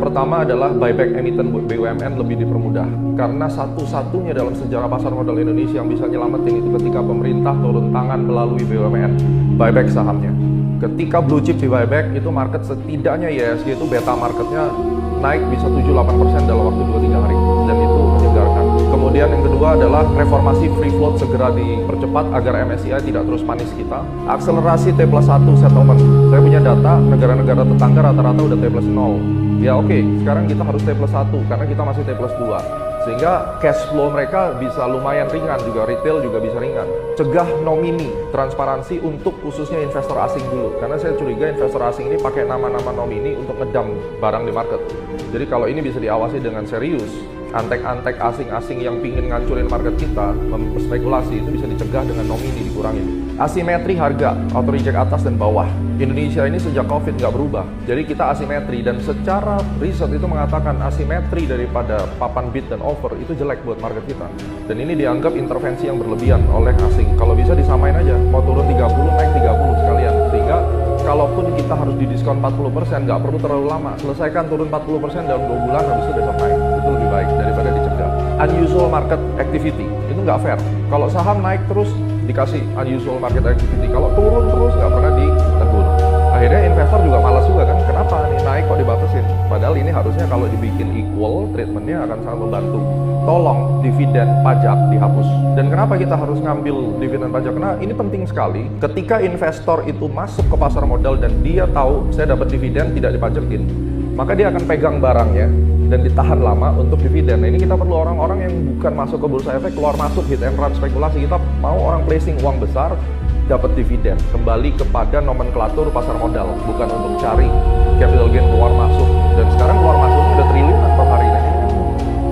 pertama adalah buyback emiten BUMN lebih dipermudah. Karena satu-satunya dalam sejarah pasar modal Indonesia yang bisa nyelamatin itu ketika pemerintah turun tangan melalui BUMN, buyback sahamnya. Ketika blue chip di buyback, itu market setidaknya IHSG itu beta marketnya naik bisa 7-8% dalam waktu 2-3 hari. Dan itu menyegarkan. Kemudian yang kedua adalah reformasi free float segera dipercepat agar MSCI tidak terus panis kita. Akselerasi T+1 settlement. Saya punya data, negara-negara tetangga rata-rata udah T+0. Ya oke, sekarang kita harus T+1 karena kita masih T+2. Sehingga cash flow mereka bisa lumayan ringan, juga retail juga bisa ringan. Cegah nomini, transparansi untuk khususnya investor asing dulu. Karena saya curiga investor asing ini pakai nama-nama nomini untuk ngedam barang di market. Jadi kalau ini bisa diawasi dengan serius, antek-antek asing-asing yang pingin ngancurin market kita, spekulasi itu bisa dicegah dengan nomini dikurangin. Asimetri harga, auto reject atas dan bawah. Indonesia ini sejak COVID nggak berubah. Jadi kita asimetri dan secara riset itu mengatakan asimetri daripada papan bid dan offer itu jelek buat market kita. Dan ini dianggap intervensi yang berlebihan oleh asing. Kalau bisa disamain aja, mau turun 30 naik 30 sekalian. Sehingga kalaupun kita harus didiskon 40%, nggak perlu terlalu lama. Selesaikan turun 40% dalam 2 bulan, habis itu udah selesai. Itu lebih baik daripada dicegah. Unusual market activity, itu nggak fair. Kalau saham naik terus, dikasih unusual market activity. Kalau turun terus, nggak pernah ditegur. Akhirnya investor juga malas juga kan, kenapa nih naik kok dibatasin? Padahal ini harusnya kalau dibikin equal, treatmentnya akan sangat membantu. Tolong dividen pajak dihapus. Dan kenapa kita harus ngambil dividen pajak? Karena ini penting sekali. Ketika investor itu masuk ke pasar modal dan dia tahu saya dapat dividen tidak dipajakin, maka dia akan pegang barangnya dan ditahan lama untuk dividen. Nah ini kita perlu orang-orang yang bukan masuk ke bursa efek, keluar masuk hit and run spekulasi. Kita mau orang placing uang besar, dapat dividen. Kembali kepada nomenklatur pasar modal, bukan untuk cari capital gain keluar masuk. Dan sekarang keluar masuknya udah triliunan per hari. Nah, ini kan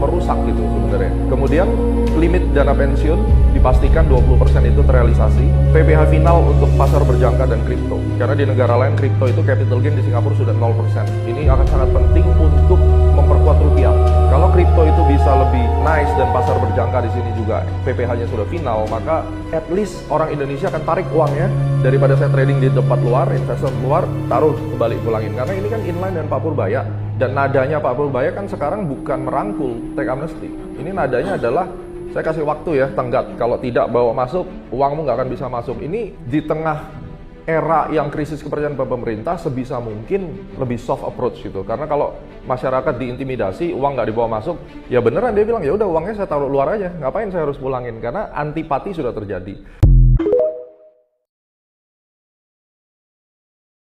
merusak gitu sebenarnya. Kemudian limit dana pensiun dipastikan 20% itu terrealisasi. PPh final untuk pasar berjangka dan kripto. Karena di negara lain kripto itu capital gain di Singapura sudah 0%. Ini akan sangat penting untuk memperkuat rupiah. Kalau kripto itu bisa lebih nice dan pasar berjangka di sini juga PPh-nya sudah final, maka at least orang Indonesia akan tarik uangnya daripada saya trading di tempat luar, investor keluar, taruh kembali pulangin. Karena ini kan inline dengan Pak Purbaya. Dan nadanya Pak Purbaya kan sekarang bukan merangkul tax amnesty. Ini nadanya adalah saya kasih waktu ya, tenggat. Kalau tidak bawa masuk, uangmu nggak akan bisa masuk. Ini di tengah era yang krisis kepercayaan pemerintah sebisa mungkin lebih soft approach gitu. Karena kalau masyarakat diintimidasi, uang nggak dibawa masuk, ya beneran dia bilang ya udah uangnya saya taruh luar aja. Ngapain saya harus pulangin? Karena antipati sudah terjadi.